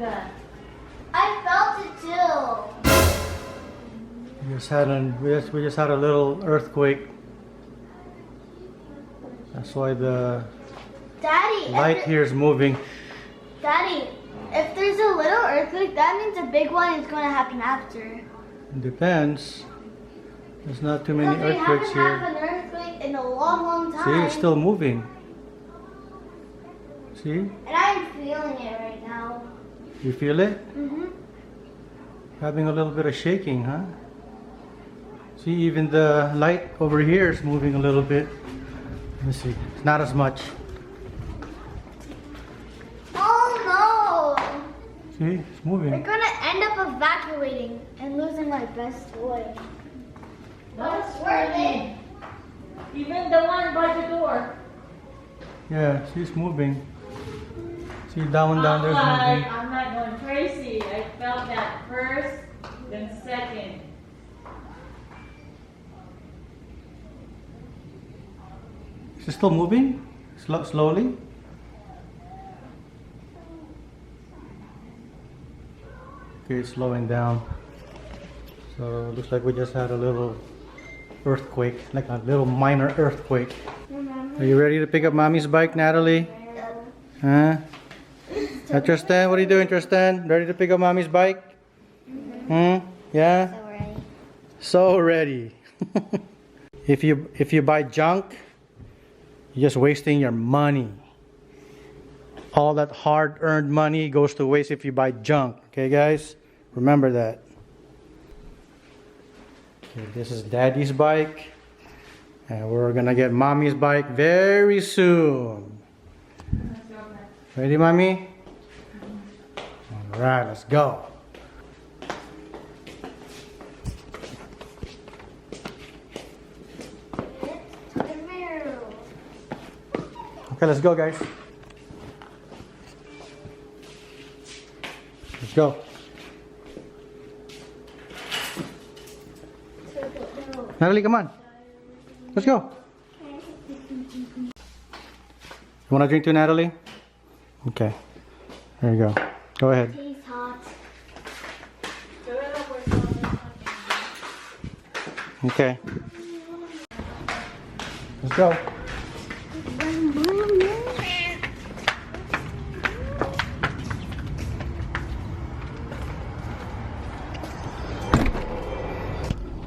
that? I felt it too. We just had a little earthquake. That's why the Daddy, light here is moving. Daddy, if there's a little earthquake, that means a big one is going to happen after. It depends. There's not too many Because we earthquakes haven't here. had an earthquake in a long, long time. See, it's still moving. See? And I'm feeling it right now. You feel it? Mm-hmm. Having a little bit of shaking, huh? See, even the light over here is moving a little bit. Let me see. It's not as much. Oh no! See, it's We're moving. gonna end up evacuating and losing my best toy. That's worth funny. Even the one by the door. Yeah, see, it's moving. See, down, I'm there's like, moving. I'm not going crazy. I felt that first, then second. Is it still moving? Slowly? Okay, it's slowing down. So, looks like we just had a little earthquake, like a little minor earthquake. Are you ready to pick up Mommy's bike, Natalie? Huh? Tristan, what are you doing, Tristan? Ready to pick up Mommy's bike? Yeah? So ready. If you buy junk, you're just wasting your money. All that hard-earned money goes to waste if you buy junk. Okay, guys? Remember that. Okay, this is Daddy's bike. And we're gonna get Mommy's bike very soon. Ready, Mommy? Alright, let's go. Okay, let's go, guys. Let's go. Natalie, come on. Let's go. You want to drink too, Natalie? Okay. There you go. Go ahead. It's hot. Okay. Let's go.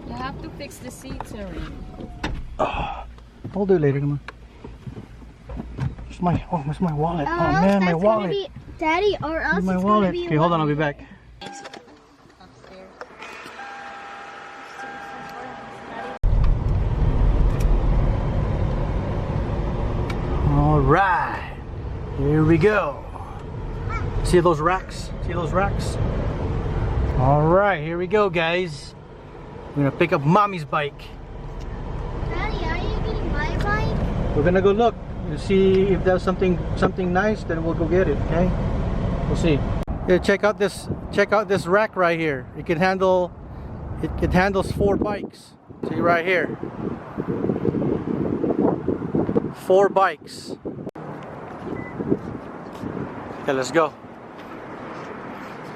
You have to fix the seats already. I'll do it later. Come on. Where's my wallet? Oh man, my wallet. Daddy, or else Where's my it's wallet? gonna be Okay, hold on. I'll be back. All right, here we go. See those racks? See those racks? All right, here we go, guys. We're gonna pick up Mommy's bike. Daddy, are you getting my bike? We're gonna go look and see if there's something nice. Then we'll go get it. Okay? We'll see. Yeah, check out this rack right here. It can handle. It handles 4 bikes. See right here. 4 bikes. Okay, let's go.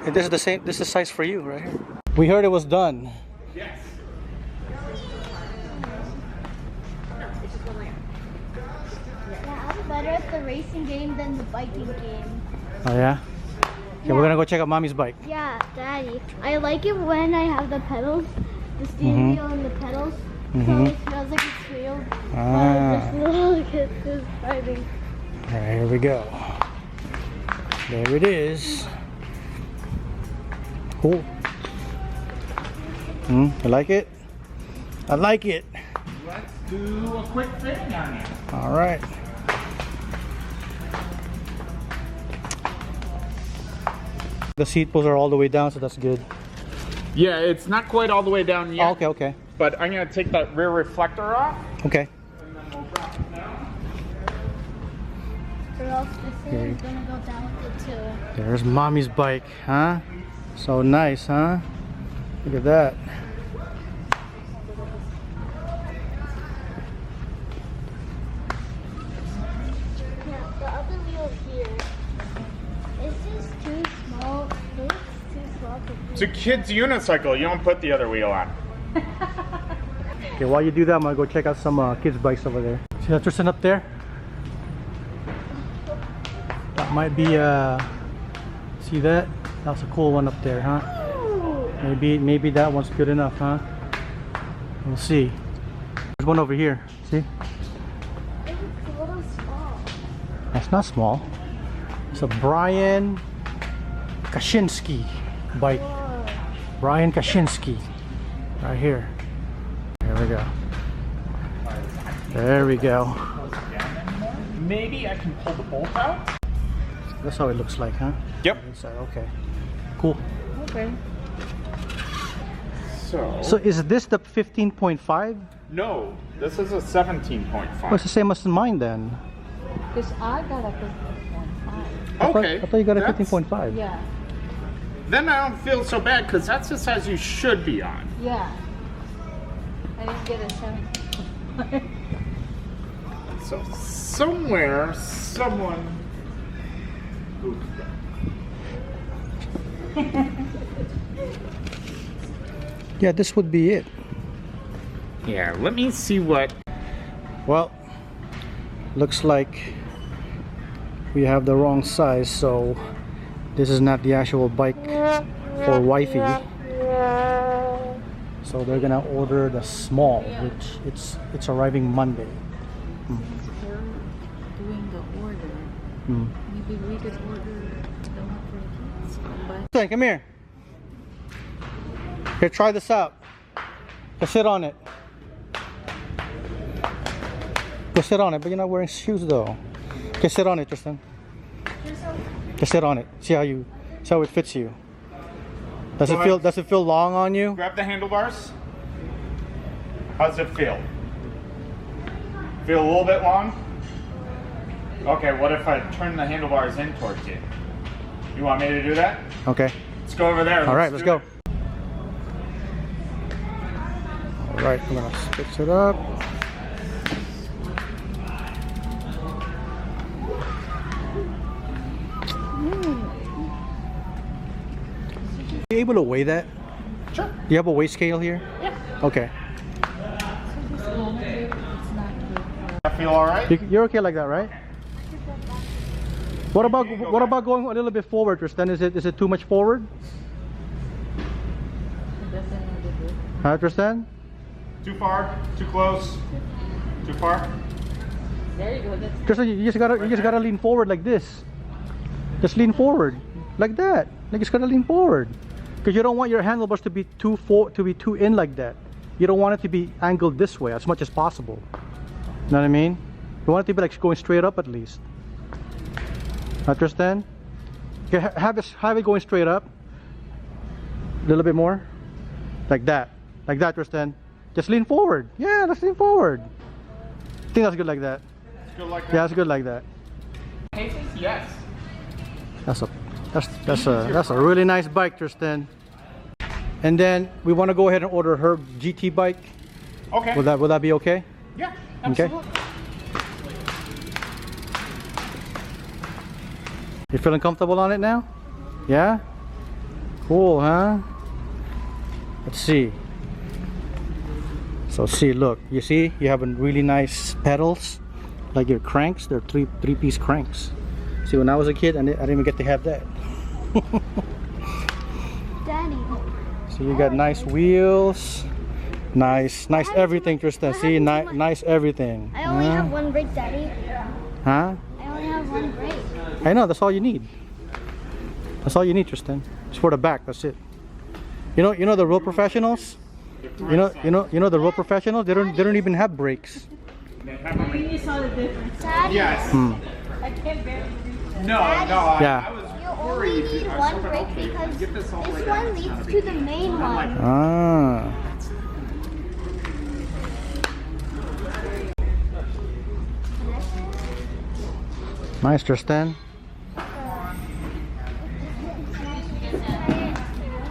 And this is the same. This is size for you right here. We heard it was done. Yes. Yeah, I'm better at the racing game than the biking game. Oh yeah. Okay, we're gonna go check out Mommy's bike. Yeah, Daddy. I like it when I have the pedals, the steering wheel and the pedals. So it feels like it's real. Ah. Just look at this driving. All right, here we go. There it is. Cool. You like it? I like it. Let's do a quick fitting on it. All right. The seat posts are all the way down, so that's good. Yeah, it's not quite all the way down yet. Oh, okay, okay. But I'm gonna take that rear reflector off. Okay. And then we'll drop it down. Or else this is gonna go down with it too. There's Mommy's bike, huh? So nice, huh? Look at that. Yeah, the other wheel here. It's just too small It's a kid's unicycle. You don't put the other wheel on. Okay, while you do that, I'm gonna go check out some kids' bikes over there. See that Tristan up there? That might be see that? That's a cool one up there, huh? Maybe that one's good enough, huh? We'll see. There's one over here. See? It's a little small. That's not small. It's a Brian Kachinsky bike. Whoa. Brian Kachinsky. Right here. There we go. There we go. Maybe I can pull the bolt out? That's how it looks like, huh? Yep. Inside. Okay. Cool. Okay. So is this the 15.5? No, this is a 17.5. Oh, it's the same as mine then. Because I got a 15.5. Okay. I thought you got a that's- 15.5. Yeah, Then I don't feel so bad because that's the size you should be on. yeah. I didn't get a 7. So somewhere, someone. Oops. Yeah, this would be it. Yeah, let me see what. Well, looks like we have the wrong size, so this is not the actual bike for wifey. So they're gonna order the small, which it's arriving Monday. They're doing the order. Maybe we could order the one for kids. But Tristan, come here. Here, try this out. Go sit on it. Go sit on it, but you're not wearing shoes though. Okay, sit on it, Tristan. Just sit on it. See how it fits you. Does it feel long on you? Grab the handlebars. How's it feel? Feel a little bit long? Okay, what if I turn the handlebars in towards you? You want me to do that? Okay. Let's go over there. All right, let's go. it. All right, I'm gonna fix it up. Are you able to weigh that? Sure. Do you have a weigh scale here? Yeah. Okay. it's not good. That feel all right? You're okay like that, right? What about going a little bit forward, Tristan? Is it too much forward? It doesn't really good. Huh, Tristan? Too far? Too close? Too far? There you go. That's Tristan, you just gotta lean forward like this. Just lean forward like that. You just gotta lean forward, because you don't want your handlebars to be too in like that. You don't want it to be angled this way as much as possible. You know what I mean? You want it to be like going straight up at least. Tristan? Okay, have it going straight up. A little bit more. Like that. Like that, Tristan. Just lean forward. Yeah, let's lean forward. I think that's good like that. Feel like that? Yeah, that's good like that. Cases? Yes. That's a really nice bike, Tristan. And then we want to go ahead and order her GT bike. Okay. Will that be okay? Yeah, Okay. absolutely. You feeling comfortable on it now? Yeah? Cool, huh? Let's see. So see, look, you see, you have a really nice pedals, like your cranks. They're three-piece cranks. See, when I was a kid, I didn't even get to have that. Daddy. So you got nice wheels, nice everything, Tristan. See, nice everything. I only have one brake, Daddy. Huh? I only have one brake. I know, that's all you need. That's all you need, Tristan. It's for the back, that's it. You know the real professionals? You know the real professionals, they don't even have brakes. you saw the difference. Daddy. Yes. I can't barely reach No, I Yeah. was You only worried. need I was one hoping, brake okay, because get this all the way this down, one it's not leads a to big the deal. main I'm like, one. Ah. Nice, Tristan.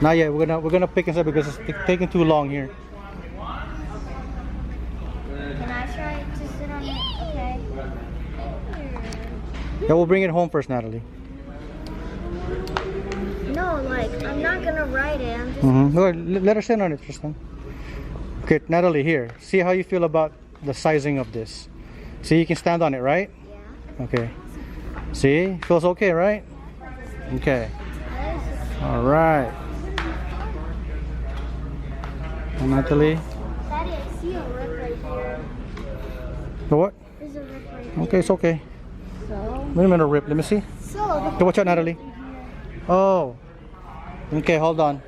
Not yet. We're gonna pick this up because it's taking too long here. Can I try to sit on it? Okay. Yeah, we'll bring it home first, Natalie. No, No, like, I'm not gonna ride it. I'm just. Go ahead, let her sit on it, Tristan. Okay, Natalie, here. See how you feel about the sizing of this. See, you can stand on it, right? Yeah. Okay. See? Feels okay, right? Okay. All right. And Natalie? Daddy, I see a rip right here. The what? There's a rip right here. Okay, it's okay. So? Wait a minute, rip. Let me see. So, Okay, watch out, Natalie. Oh. Okay, hold on.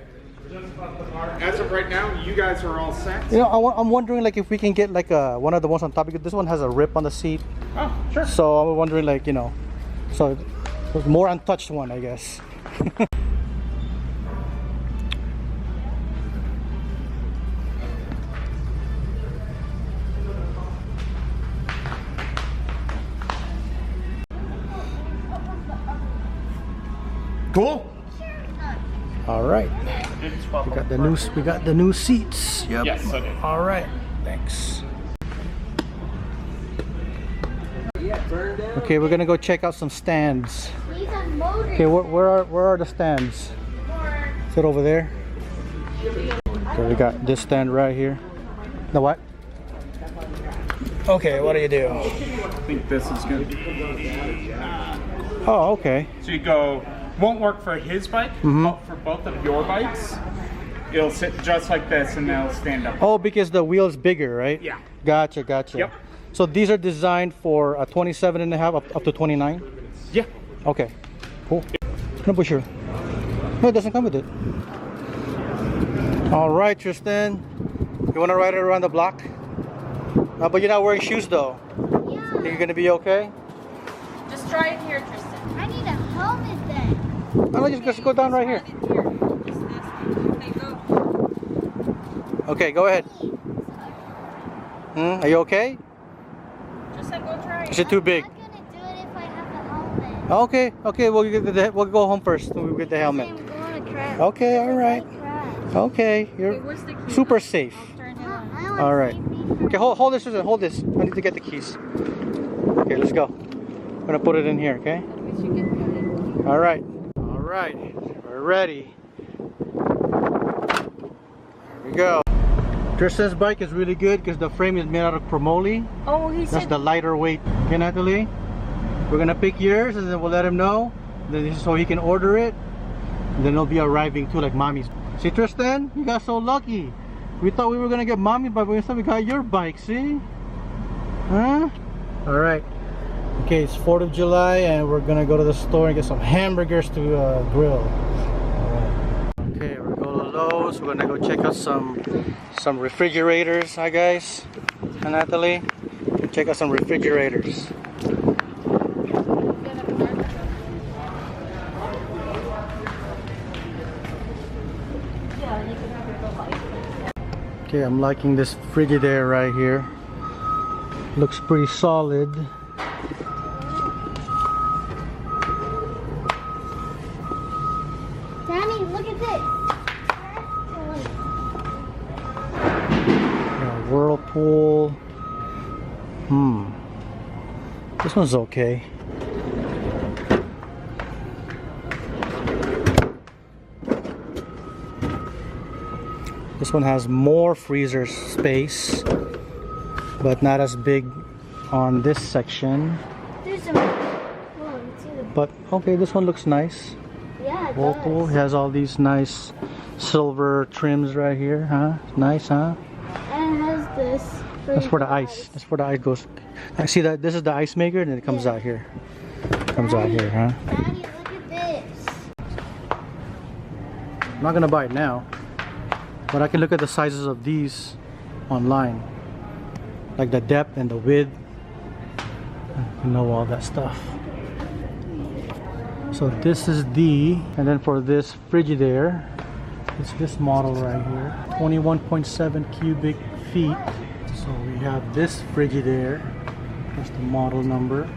As of right now, you guys are all set. You know, I'm wondering like if we can get like one of the ones on top, because this one has a rip on the seat. Oh, sure. So I'm wondering, like, you know, so it's more untouched one, I guess. Cool. All right. We got the new seats. Yep. Yes, I did. All right. Thanks. Okay, we're gonna go check out some stands. these are motors. Okay, where are the stands? Is it over there? Okay, we got this stand right here. The what? Okay, what do you do? I think this is going to be. Oh, okay. So you go. Won't work for his bike, but for both of your bikes, it'll sit just like this, and then it'll stand up. Oh, because the wheel is bigger, right? Yeah. Gotcha. Yep. So these are designed for a 27.5 up to 29? Yeah. Okay, cool. No pusher. No, it doesn't come with it. All right, Tristan. You want to ride it around the block? But you're not wearing shoes though. Yeah. Think you're gonna be okay? Just try it here, Tristan. I need a helmet then. No, just go down right here. Okay, go ahead. Are you okay? Just like go try it. Is it too big? I'm not gonna do it if I have the helmet. Okay, we'll go home first. We'll get the helmet. I'm going to crash. Okay, all right. Crash. Okay, you're Where's the key? super safe. I'll turn it I on. want All right. safety. Okay, hold this, Susan. Hold this. I need to get the keys. Okay, let's go. I'm gonna put it in here. Okay. We should get the All right. All right. We're ready. Here we go. Tristan's bike is really good because the frame is made out of chromoly. Oh, he That's said. the lighter weight. Okay, Natalie? We're gonna pick yours and then we'll let him know. Then so he can order it. And then it'll be arriving too, like mommy's. See, Tristan? You got so lucky. We thought we were gonna get mommy bike, but instead we got your bike, see? Huh? Alright. Okay, it's 4th of July and we're gonna go to the store and get some hamburgers to grill. Alright. Okay, we're going to Lowe's. We're gonna go check out some refrigerators. Hi guys. Hi Natalie. Check out some refrigerators. Okay, I'm liking this Frigidaire right here. Looks pretty solid. Danny, look at this. Yeah, Whirlpool. This one's okay. This one has more freezer space, but not as big on this section. There's some. Oh, let's see the. But okay, this one looks nice. Yeah, it Whirlpool does. has all these nice silver trims right here, huh? Nice, huh? And it has this. That's for the ice. That's where the ice goes. I see that this is the ice maker, and it comes out here. Comes out here, huh? Daddy, look at this. I'm not gonna buy it now, but I can look at the sizes of these online, like the depth and the width. You know, all that stuff. So this is and then for this Frigidaire, it's this model right here, 21.7 cubic feet. So we have this Frigidaire. That's the model number.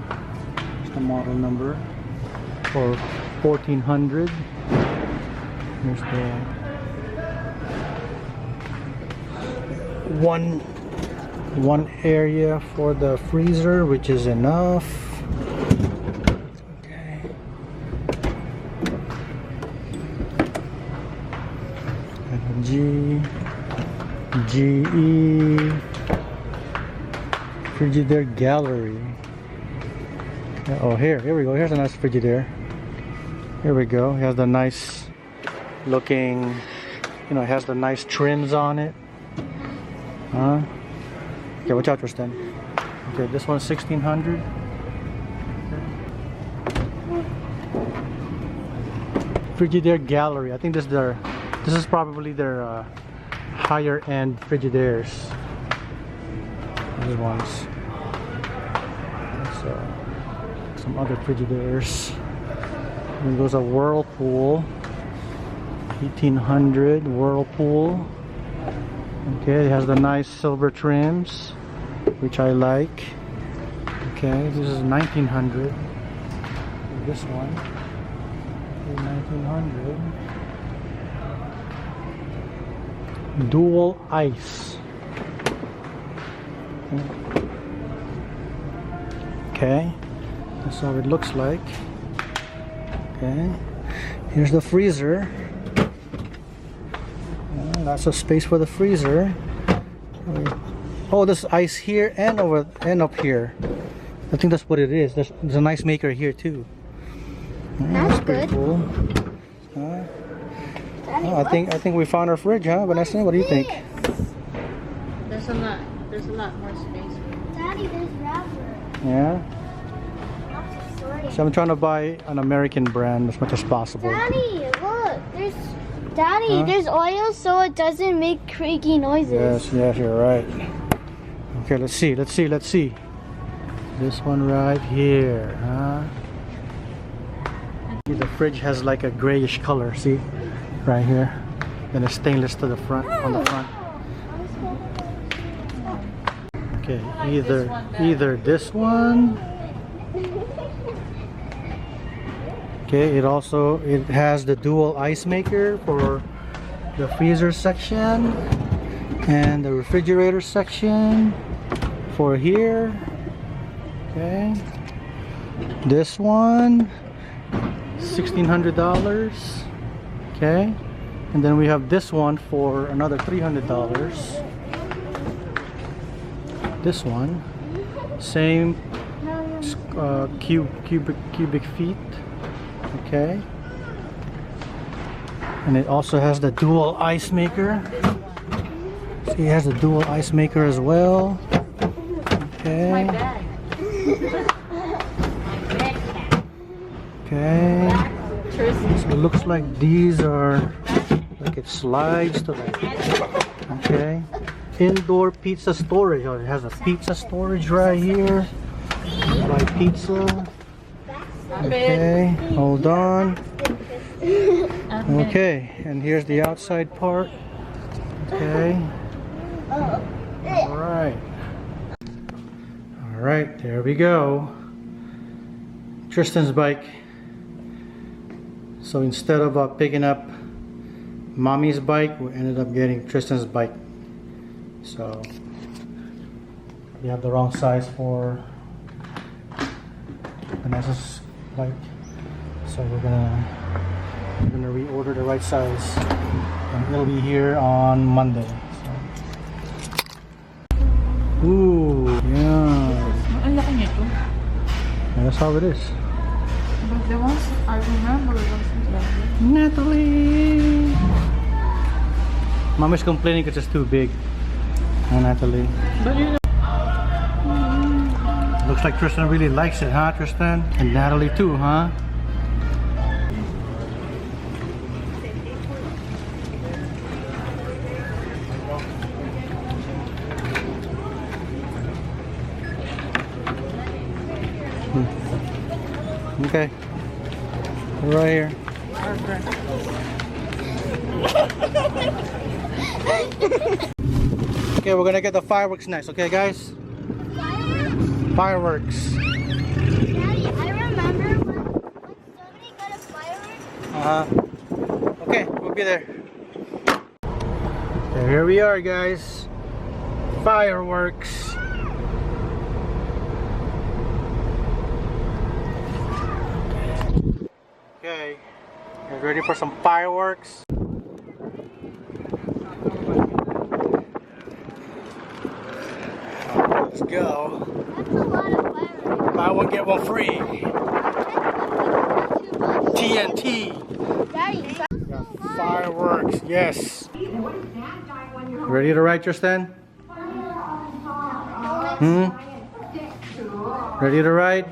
That's the model number for 1400. Here's the one area for the freezer, which is enough. Okay. GE Frigidaire Gallery. Oh, here we go. Here's a nice Frigidaire. Here we go. It has the nice looking, it has the nice trims on it. Huh? Okay, watch out, Tristan. Okay, this one's 1600. Frigidaire Gallery. I think this is probably their higher end Frigidaires. These ones. So, some other Frigidaires. There goes a Whirlpool. 1800 Whirlpool. Okay, it has the nice silver trims, which I like. Okay, this is 1900. This one. 1900. Dual ice. Okay, that's how it looks like. Okay, here's the freezer. Lots of space for the freezer. Oh, there's ice here and up here. I think that's what it is. There's a nice maker here too. That's pretty good. Cool. I think we found our fridge, huh, Vanessa? What do you think? There's a lot more space. Daddy, there's wrapper. Yeah. Lots of sorting. So I'm trying to buy an American brand as much as possible. Daddy, look, Daddy, Huh? there's oil so it doesn't make creaky noises. Yes, you're right. Okay, let's see. This one right here, huh? The fridge has like a grayish color, see? Right here. Then a stainless to the front, on the front. Okay, either this one. Okay, it has the dual ice maker for the freezer section and the refrigerator section for here. Okay, this one $1,600. Okay, and then we have this one for another $300. This one, same cubic feet. Okay, and it also has the dual ice maker. See, it has the dual ice maker as well. Okay. My bag. Okay. Tristan. So it looks like these are like it slides to like. Okay. Indoor pizza storage. Oh, it has a pizza storage right here. Like pizza. Okay, hold on. Okay, and here's the outside part. Okay. Alright. Alright, there we go. Tristan's bike. So instead of picking up Mommy's bike, we ended up getting Tristan's bike. So we have the wrong size for Vanessa's bike, so we're gonna reorder the right size, and it'll be here on Monday. So. Ooh, yeah. Ang laki nito. That's how it is. But the ones I remember wasn't like this. Natalie. Mommy's complaining because it's too big. Hi, Natalie. But you know, Looks like Tristan really likes it, huh, Tristan? And Natalie too, huh? Okay. Right here. Okay, we're gonna get the fireworks next, okay, guys? Fireworks. Daddy, I remember when somebody got a firework. Okay, we'll be there. So here we are, guys. Fireworks. Okay, you ready for some fireworks? Let's go. That's a lot of fireworks. Buy one, get one free. TNT. Daddy, Fireworks, yes. Ready to ride, Tristan? Ready to ride?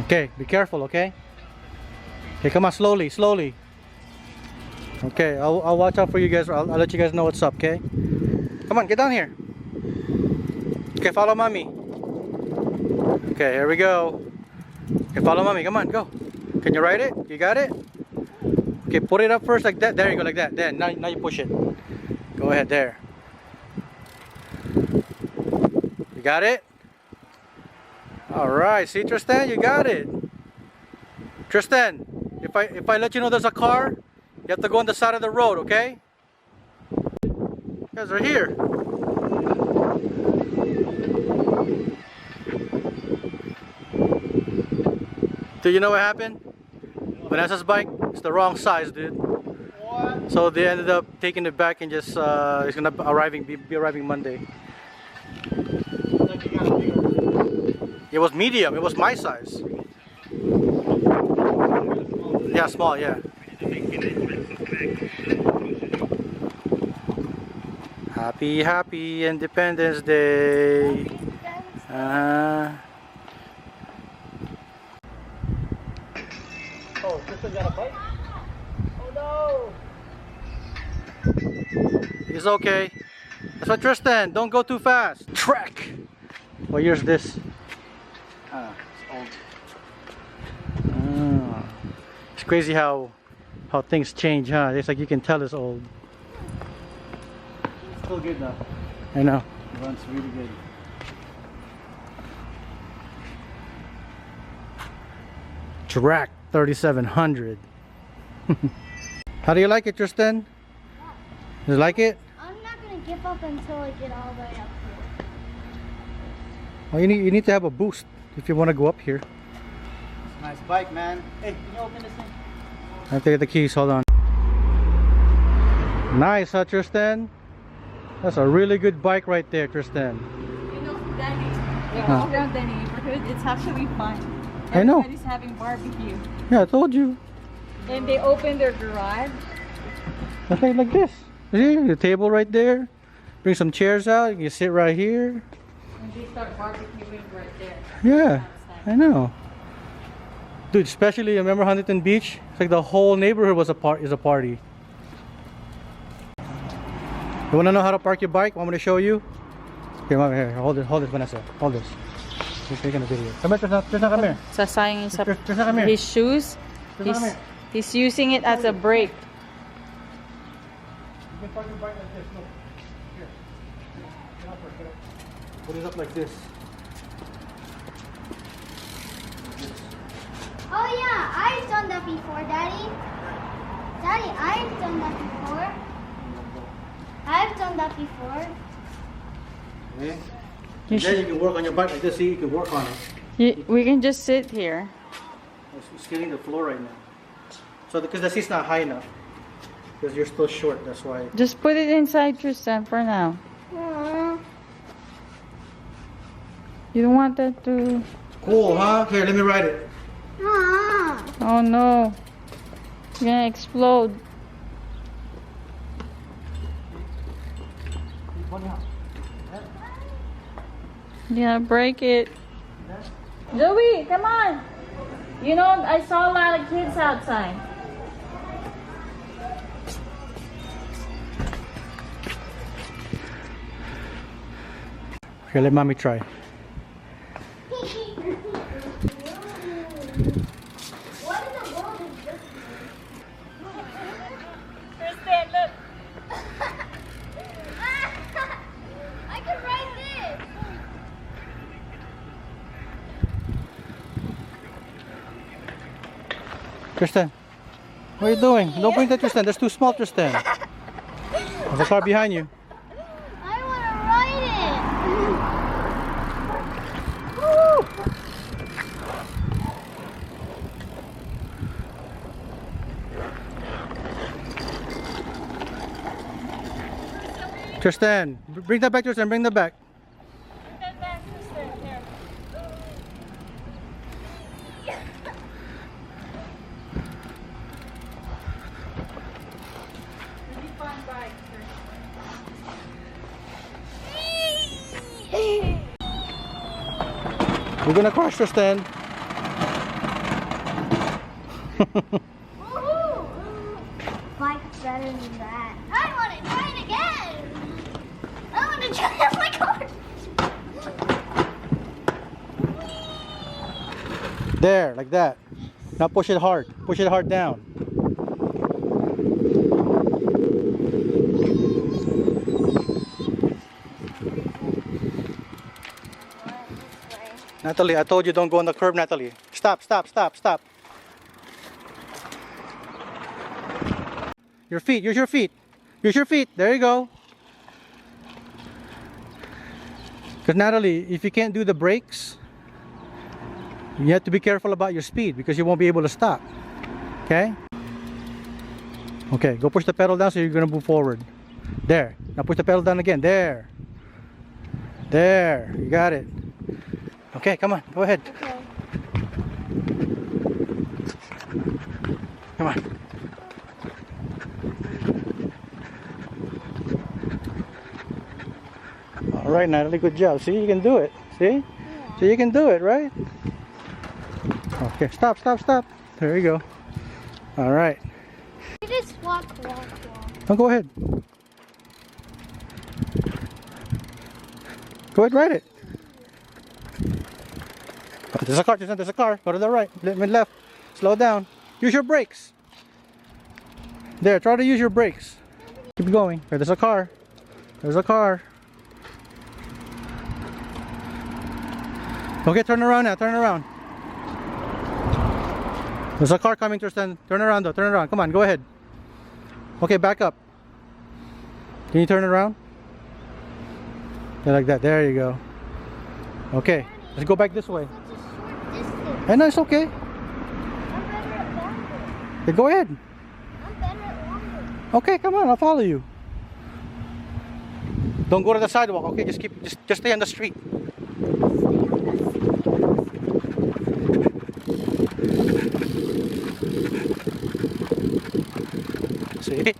Okay, be careful, okay? Okay, come on, slowly, slowly. Okay, I'll watch out for you guys. I'll let you guys know what's up, okay? Come on, get down here. Okay, follow mommy. Okay, here we go. Okay, follow mommy. Come on, go. Can you ride it? You got it? Okay, put it up first like that. There you go, like that. Then now you push it. Go ahead, there. You got it? All right, see Tristan, you got it. Tristan, if I let you know there's a car, you have to go on the side of the road, okay? You guys are here. Do you know what happened? Vanessa's bike, it's the wrong size, dude. What? So they ended up taking it back and just it's gonna be arriving Monday. It was medium. It was my size. Yeah, small. Yeah. Happy Independence Day. Oh, Tristan got a bike? Oh no! It's okay. That's what Tristan, don't go too fast. Trek! What year's this? It's old. It's crazy how things change, huh? It's like you can tell it's old. It's still good though. I know. It runs really good. Trek 3700. How do you like it, Tristan? You like it? I'm not gonna give up until I get all the way up here. Well, you need to have a boost if you want to go up here. It's a nice bike, man. Hey, can you open this thing? I have to get the keys. Hold on. Nice, huh, Tristan? That's a really good bike right there, Tristan. You know, Danny, all around the neighborhood, it's actually fun. I know. Everybody's having barbecue. Yeah, I told you. And they open their garage. Okay, like this. See, the table right there. Bring some chairs out. You can sit right here. And they start barbecuing right there. Yeah, I know. Dude, especially remember Huntington Beach? It's like the whole neighborhood was is a party. You wanna know how to park your bike? Want me to show you? Here, mom, here, hold this, Vanessa. Hold this. He's taking a video. Come here, Tristan, come here. Sasayang sa Tristan, come here. his shoes. Tristan, come here. He's using it as a brake. You can park your bike like this. Look. Here. Get up, get up. Put it up like this. Oh yeah, I've done that before, Daddy. Daddy, I've done that before. I've done that before. Okay. And then you can work on your bike like this. See, you can work on it. We can just sit here. It's hitting the floor right now. So because the seat's not high enough. Because you're still short, that's why. Just put it inside, Tristan, for now. You don't want that to... Cool, huh? Here, let me ride it. Oh no. It's gonna explode. Yeah, break it. Joey, come on. You know, I saw a lot of kids outside. Here, let mommy try. Tristan, look. I can ride this. Tristan, what are you doing? Don't bring that, Tristan. That's too small, Tristan. There's a car behind you. I want to ride it. Woo! Tristan, bring that back, Tristan. Bring that back. Bring that back, Tristan. Here. Really fun bike, Tristan. We're gonna crash, Tristan. Woohoo! Bike's better than that. I want to try it again. I want to try it. Oh my god. There, like that. Now push it hard. Push it hard down. Natalie, I told you don't go on the curb, Natalie. Stop, stop, stop, stop. Your feet, use your feet. Use your feet. There you go. Because Natalie, if you can't do the brakes, you have to be careful about your speed because you won't be able to stop. Okay? Okay, go push the pedal down so you're going to move forward. There. Now push the pedal down again. There. There. You got it. Okay, come on. Go ahead. Okay. Come on. All right, Natalie, good job. See, you can do it. See? Yeah. So you can do it, right? Okay, stop, stop, stop. There you go. All right. You just walk. Oh, go ahead. Go ahead, ride it. Oh, there's a car, there's a car. Go to the right, left. Slow down. Use your brakes. There, try to use your brakes. Keep going. There's a car. There's a car. Okay, turn around now, turn around. There's a car coming, Tristan. Turn around though, turn around. Come on, go ahead. Okay, back up. Can you turn around? Yeah, like that. There you go. Okay, let's go back this way. Such a short distance. I know, it's okay. I'm better at longer. Yeah, go ahead. I'm better at longer. Okay, come on, I'll follow you. Don't go to the sidewalk, okay? Just stay on the street. See?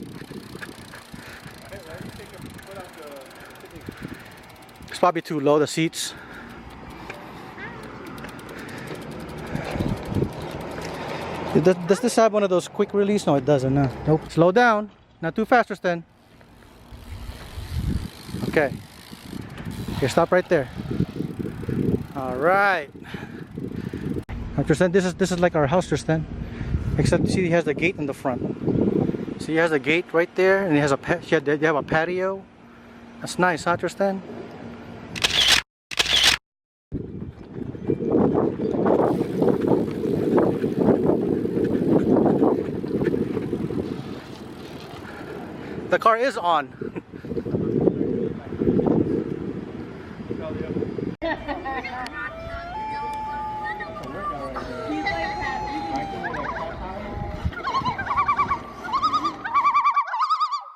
It's probably too low, the seats. Does this have one of those quick release? No, it doesn't. No. Nope. Slow down. Not too fast, Tristan. Okay. Okay, stop right there. All right. Now, Tristan, this is like our house, Tristan. Except you see, he has the gate in the front. See, he has a gate right there, and he has they have a patio. That's nice, huh, Tristan? The car is on.